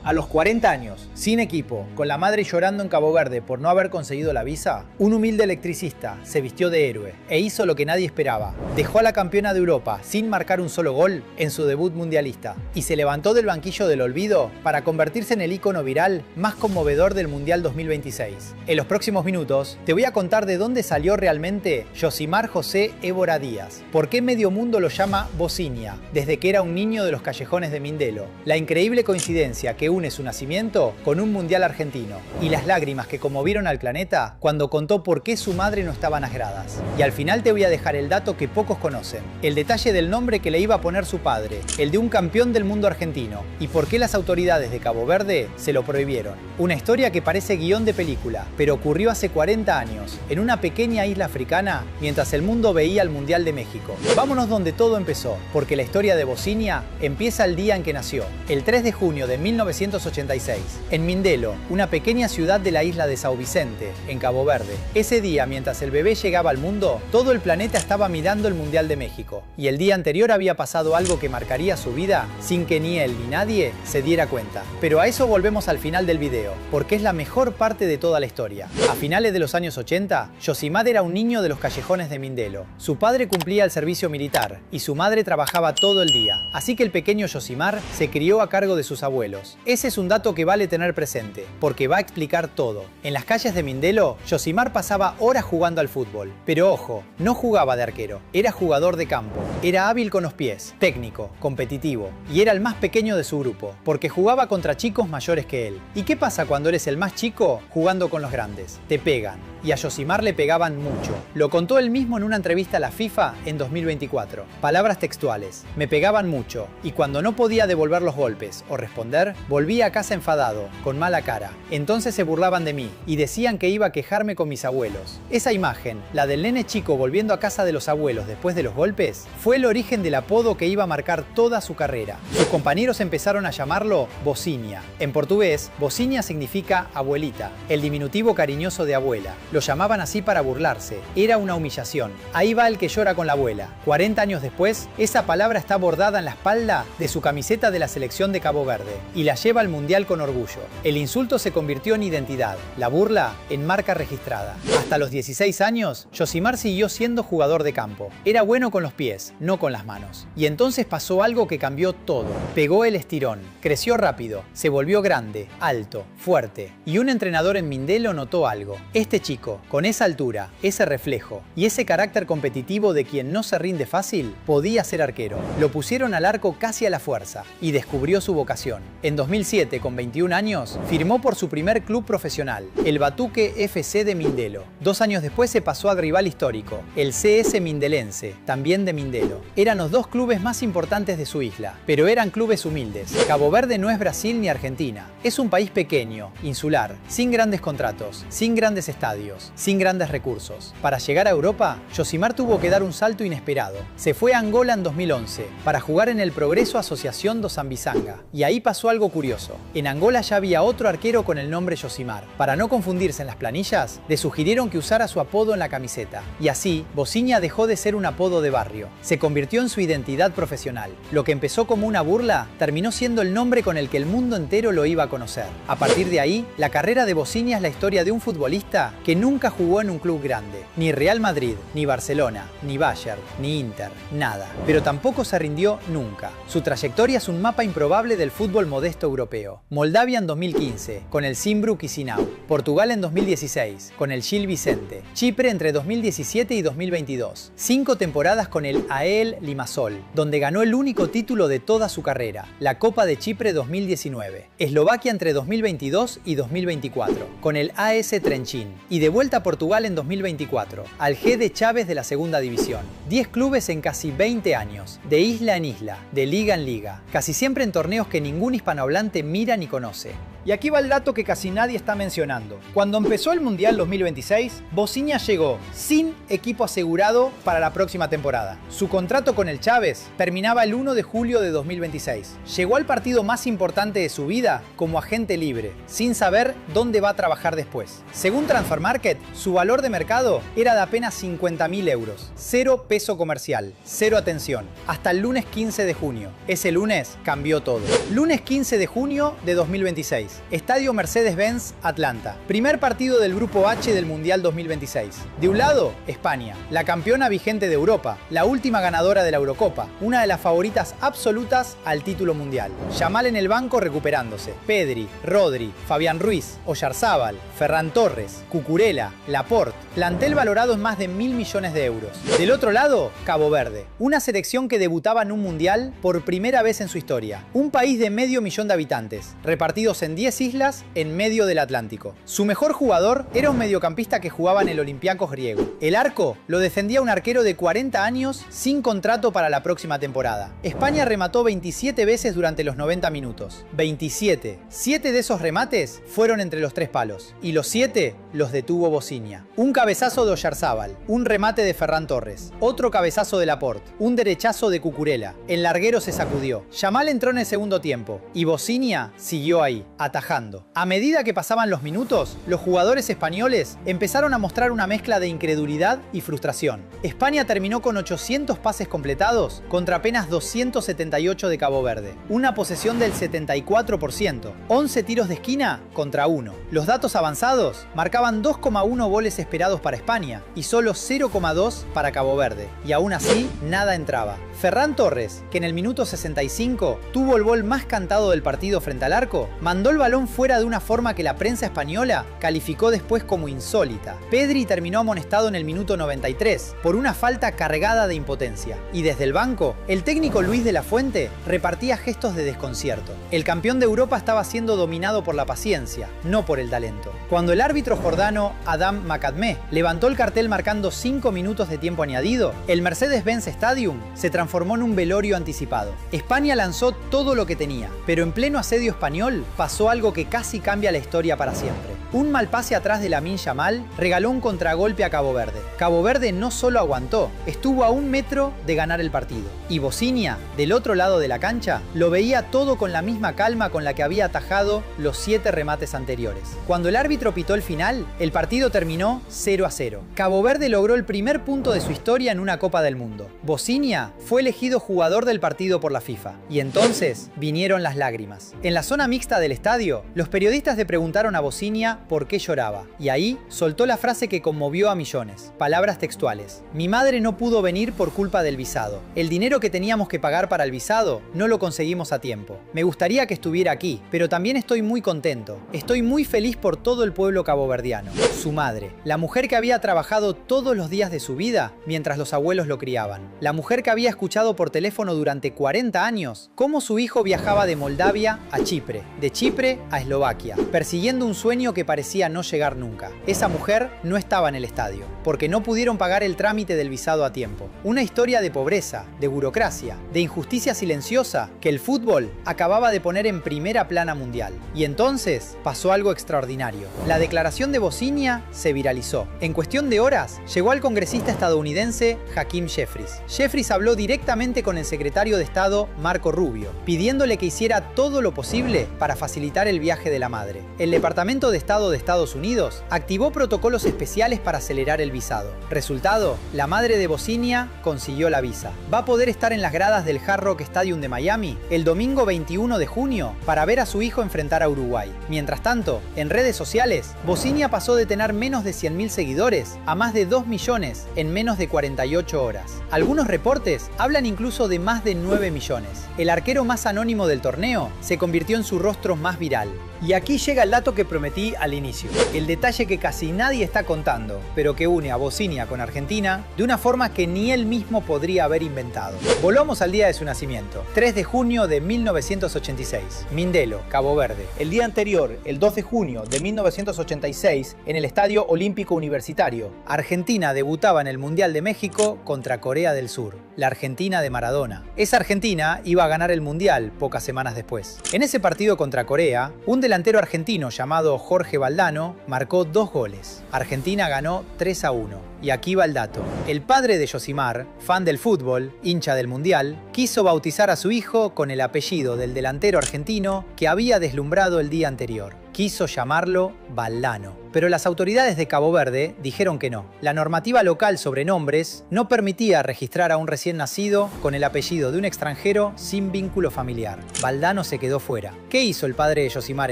A los 40 años, sin equipo, con la madre llorando en Cabo Verde por no haber conseguido la visa, un humilde electricista se vistió de héroe e hizo lo que nadie esperaba. Dejó a la campeona de Europa sin marcar un solo gol en su debut mundialista y se levantó del banquillo del olvido para convertirse en el ícono viral más conmovedor del Mundial 2026. En los próximos minutos te voy a contar de dónde salió realmente Yosimar José Évora Díaz, por qué medio mundo lo llama Bocinia, desde que era un niño de los callejones de Mindelo, la increíble coincidencia que une su nacimiento con un mundial argentino y las lágrimas que conmovieron al planeta cuando contó por qué su madre no estaba en las gradas. Y al final te voy a dejar el dato que pocos conocen, el detalle del nombre que le iba a poner su padre, el de un campeón del mundo argentino, y por qué las autoridades de Cabo Verde se lo prohibieron. Una historia que parece guión de película, pero ocurrió hace 40 años, en una pequeña isla africana, mientras el mundo veía el Mundial de México. Vámonos donde todo empezó, porque la historia de Bocinia empieza el día en que nació, el 3 de junio de 1986, en Mindelo, una pequeña ciudad de la isla de São Vicente, en Cabo Verde. Ese día, mientras el bebé llegaba al mundo, todo el planeta estaba mirando el Mundial de México, y el día anterior había pasado algo que marcaría su vida sin que ni él ni nadie se diera cuenta. Pero a eso volvemos al final del video, porque es la mejor parte de toda la historia. A finales de los años 80, Yosimar era un niño de los callejones de Mindelo. Su padre cumplía el servicio militar, y su madre trabajaba todo el día, así que el pequeño Yosimar se crió a cargo de sus abuelos. Ese es un dato que vale tener presente, porque va a explicar todo. En las calles de Mindelo, Yosimar pasaba horas jugando al fútbol. Pero ojo, no jugaba de arquero, era jugador de campo. Era hábil con los pies, técnico, competitivo, y era el más pequeño de su grupo, porque jugaba contra chicos mayores que él. ¿Y qué pasa cuando eres el más chico jugando con los grandes? Te pegan. Y a Yosimar le pegaban mucho. Lo contó él mismo en una entrevista a la FIFA en 2024. Palabras textuales: me pegaban mucho, y cuando no podía devolver los golpes o responder, volvía a casa enfadado, con mala cara. Entonces se burlaban de mí y decían que iba a quejarme con mis abuelos. Esa imagen, la del nene chico volviendo a casa de los abuelos después de los golpes, fue el origen del apodo que iba a marcar toda su carrera. Sus compañeros empezaron a llamarlo Bocinia. En portugués, Bocinia significa abuelita, el diminutivo cariñoso de abuela. Lo llamaban así para burlarse. Era una humillación. Ahí va el que llora con la abuela. 40 años después, esa palabra está bordada en la espalda de su camiseta de la selección de Cabo Verde y la lleva al mundial con orgullo. El insulto se convirtió en identidad, la burla en marca registrada. Hasta los 16 años, Yosimar siguió siendo jugador de campo. Era bueno con los pies, no con las manos. Y entonces pasó algo que cambió todo. Pegó el estirón, creció rápido, se volvió grande, alto, fuerte. Y un entrenador en Mindelo notó algo. Este chico, con esa altura, ese reflejo y ese carácter competitivo de quien no se rinde fácil, podía ser arquero. Lo pusieron al arco casi a la fuerza y descubrió su vocación. En 2007, con 21 años, firmó por su primer club profesional, el Batuque FC de Mindelo. 2 años después se pasó al rival histórico, el CS Mindelense, también de Mindelo. Eran los dos clubes más importantes de su isla, pero eran clubes humildes. Cabo Verde no es Brasil ni Argentina. Es un país pequeño, insular, sin grandes contratos, sin grandes estadios, sin grandes recursos. Para llegar a Europa, Yosimar tuvo que dar un salto inesperado. Se fue a Angola en 2011 para jugar en el Progreso Asociación do Sambizanga. Y ahí pasó algo curioso. En Angola ya había otro arquero con el nombre Yosimar. Para no confundirse en las planillas, le sugirieron que usara su apodo en la camiseta. Y así, Bocinia dejó de ser un apodo de barrio. Se convirtió en su identidad profesional. Lo que empezó como una burla, terminó siendo el nombre con el que el mundo entero lo iba a conocer. A partir de ahí, la carrera de Bocinia es la historia de un futbolista que nunca jugó en un club grande, ni Real Madrid, ni Barcelona, ni Bayern, ni Inter, nada. Pero tampoco se rindió nunca. Su trayectoria es un mapa improbable del fútbol modesto europeo. Moldavia en 2015, con el Zimbru Chisinau. Portugal en 2016, con el Gil Vicente. Chipre entre 2017 y 2022. 5 temporadas con el AEL Limassol, donde ganó el único título de toda su carrera, la Copa de Chipre 2019. Eslovaquia entre 2022 y 2024, con el AS Trenčín. Y de vuelta a Portugal en 2024, al G de Chávez de la segunda división. 10 clubes en casi 20 años, de isla en isla, de liga en liga, casi siempre en torneos que ningún hispanohablante mira ni conoce. Y aquí va el dato que casi nadie está mencionando. Cuando empezó el Mundial 2026, Bosnia llegó sin equipo asegurado para la próxima temporada. Su contrato con el Chávez terminaba el 1 de julio de 2026. Llegó al partido más importante de su vida como agente libre, sin saber dónde va a trabajar después. Según Transfermarkt, su valor de mercado era de apenas 50.000 euros. Cero peso comercial, cero atención. Hasta el lunes 15 de junio. Ese lunes cambió todo. Lunes 15 de junio de 2026. Estadio Mercedes-Benz, Atlanta. Primer partido del Grupo H del Mundial 2026. De un lado, España, la campeona vigente de Europa, la última ganadora de la Eurocopa, una de las favoritas absolutas al título mundial. Yamal en el banco recuperándose. Pedri, Rodri, Fabián Ruiz, Oyarzábal, Ferran Torres, Cucurella, Laporte. Plantel valorado en más de 1.000 millones de euros. Del otro lado, Cabo Verde. Una selección que debutaba en un mundial por primera vez en su historia. Un país de medio millón de habitantes, repartidos en 10 islas en medio del Atlántico. Su mejor jugador era un mediocampista que jugaba en el Olympiacos griego. El arco lo defendía un arquero de 40 años sin contrato para la próxima temporada. España remató 27 veces durante los 90 minutos. 27. 7 de esos remates fueron entre los 3 palos. Y los 7 los detuvo Bosnia. Un cabezazo de Oyarzábal. Un remate de Ferran Torres. Otro cabezazo de Laporte. Un derechazo de Cucurella. El larguero se sacudió. Yamal entró en el segundo tiempo. Y Bosnia siguió ahí, atajando. A medida que pasaban los minutos, los jugadores españoles empezaron a mostrar una mezcla de incredulidad y frustración. España terminó con 800 pases completados contra apenas 278 de Cabo Verde. Una posesión del 74%. 11 tiros de esquina contra 1. Los datos avanzados marcaban 2,1 goles esperados para España y solo 0,2 para Cabo Verde. Y aún así, nada entraba. Ferran Torres, que en el minuto 65 tuvo el gol más cantado del partido frente al arco, mandó el balón fuera de una forma que la prensa española calificó después como insólita. Pedri terminó amonestado en el minuto 93 por una falta cargada de impotencia. Y desde el banco, el técnico Luis de la Fuente repartía gestos de desconcierto. El campeón de Europa estaba siendo dominado por la paciencia, no por el talento. Cuando el árbitro jordano Adam Makadmeh levantó el cartel marcando 5 minutos de tiempo añadido, el Mercedes-Benz Stadium se transformó en un velorio anticipado. España lanzó todo lo que tenía, pero en pleno asedio español pasó algo que casi cambia la historia para siempre. Un mal pase atrás de Lamine Yamal regaló un contragolpe a Cabo Verde. Cabo Verde no solo aguantó, estuvo a 1 metro de ganar el partido. Y Bosnia, del otro lado de la cancha, lo veía todo con la misma calma con la que había atajado los 7 remates anteriores. Cuando el árbitro pitó el final, el partido terminó 0-0. Cabo Verde logró el primer punto de su historia en una Copa del Mundo. Bosnia fue elegido jugador del partido por la FIFA. Y entonces vinieron las lágrimas. En la zona mixta del estadio, los periodistas le preguntaron a Bosnia por qué lloraba. Y ahí soltó la frase que conmovió a millones. Palabras textuales. Mi madre no pudo venir por culpa del visado. El dinero que teníamos que pagar para el visado no lo conseguimos a tiempo. Me gustaría que estuviera aquí, pero también estoy muy contento. Estoy muy feliz por todo el pueblo caboverdiano. Su madre, la mujer que había trabajado todos los días de su vida mientras los abuelos lo criaban. La mujer que había escuchado por teléfono durante 40 años cómo su hijo viajaba de Moldavia a Chipre, de Chipre a Eslovaquia, persiguiendo un sueño que parecía no llegar nunca. Esa mujer no estaba en el estadio, porque no pudieron pagar el trámite del visado a tiempo. Una historia de pobreza, de burocracia, de injusticia silenciosa que el fútbol acababa de poner en primera plana mundial. Y entonces pasó algo extraordinario. La declaración de Bosnia se viralizó. En cuestión de horas, llegó al congresista estadounidense Hakeem Jeffries. Jeffries habló directamente con el secretario de Estado Marco Rubio, pidiéndole que hiciera todo lo posible para facilitar el viaje de la madre. El Departamento de Estado de Estados Unidos activó protocolos especiales para acelerar el visado. Resultado, la madre de Bosnia consiguió la visa. Va a poder estar en las gradas del Hard Rock Stadium de Miami el domingo 21 de junio para ver a su hijo enfrentar a Uruguay. Mientras tanto, en redes sociales, Bosnia pasó de tener menos de 100.000 seguidores a más de 2 millones en menos de 48 horas. Algunos reportes hablan incluso de más de 9 millones. El arquero más anónimo del torneo se convirtió en su rostro más viral. Y aquí llega el dato que prometí al inicio. El detalle que casi nadie está contando, pero que une a Bosnia con Argentina de una forma que ni él mismo podría haber inventado. Volvamos al día de su nacimiento, 3 de junio de 1986. Mindelo, Cabo Verde. El día anterior, el 2 de junio de 1986, en el Estadio Olímpico Universitario, Argentina debutaba en el Mundial de México contra Corea del Sur. la Argentina de Maradona. Esa Argentina iba a ganar el Mundial pocas semanas después. En ese partido contra Corea, un delantero argentino llamado Jorge Valdano marcó 2 goles. Argentina ganó 3-1. Y aquí va el dato. El padre de Yosimar, fan del fútbol, hincha del Mundial, quiso bautizar a su hijo con el apellido del delantero argentino que había deslumbrado el día anterior. Quiso llamarlo Valdano. Pero las autoridades de Cabo Verde dijeron que no. La normativa local sobre nombres no permitía registrar a un recién nacido con el apellido de un extranjero sin vínculo familiar. Valdano se quedó fuera. ¿Qué hizo el padre de Yosimar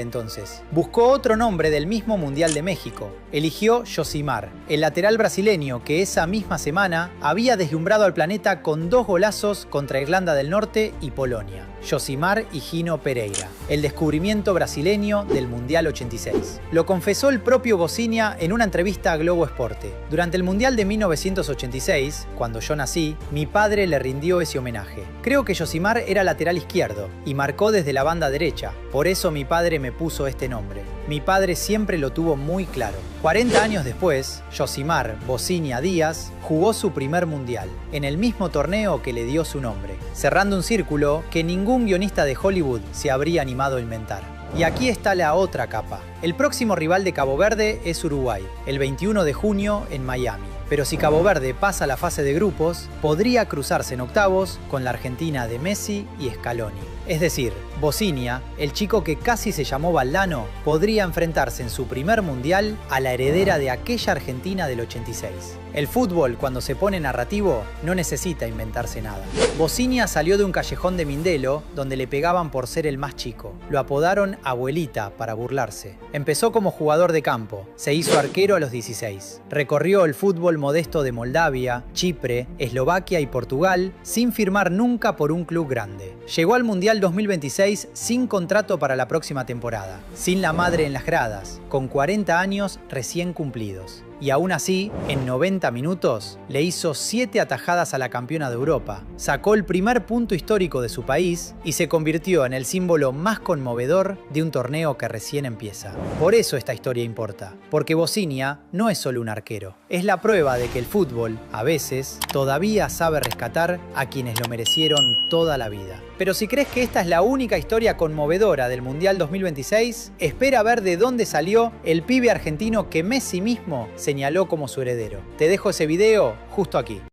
entonces? Buscó otro nombre del mismo Mundial de México. Eligió Yosimar, el lateral brasileño que esa misma semana había deslumbrado al planeta con 2 golazos contra Irlanda del Norte y Polonia. Yosimar Higino Pereira, el descubrimiento brasileño del Mundial 86. Lo confesó el propio Bocinia en una entrevista a Globo Esporte. Durante el Mundial de 1986, cuando yo nací, mi padre le rindió ese homenaje. Creo que Yosimar era lateral izquierdo y marcó desde la banda derecha. Por eso mi padre me puso este nombre. Mi padre siempre lo tuvo muy claro. 40 años después, Yosimar Bocinia Díaz jugó su primer Mundial, en el mismo torneo que le dio su nombre, cerrando un círculo que ningún guionista de Hollywood se habría animado a inventar. Y aquí está la otra capa. El próximo rival de Cabo Verde es Uruguay, el 21 de junio en Miami. Pero si Cabo Verde pasa la fase de grupos, podría cruzarse en octavos con la Argentina de Messi y Scaloni. Es decir, Bocinia, el chico que casi se llamó Valdano, podría enfrentarse en su primer mundial a la heredera de aquella Argentina del 86. El fútbol, cuando se pone narrativo, no necesita inventarse nada. Bocinia salió de un callejón de Mindelo donde le pegaban por ser el más chico. Lo apodaron Abuelita para burlarse. Empezó como jugador de campo, se hizo arquero a los 16. Recorrió el fútbol modesto de Moldavia, Chipre, Eslovaquia y Portugal sin firmar nunca por un club grande. Llegó al Mundial 2026 sin contrato para la próxima temporada, sin la madre en las gradas, con 40 años recién cumplidos. Y aún así, en 90 minutos, le hizo 7 atajadas a la campeona de Europa, sacó el primer punto histórico de su país y se convirtió en el símbolo más conmovedor de un torneo que recién empieza. Por eso esta historia importa, porque Bocinia no es solo un arquero, es la prueba de que el fútbol, a veces, todavía sabe rescatar a quienes lo merecieron toda la vida. Pero si crees que esta es la única historia conmovedora del Mundial 2026, espera a ver de dónde salió el pibe argentino que Messi mismo señaló como su heredero. Te dejo ese video justo aquí.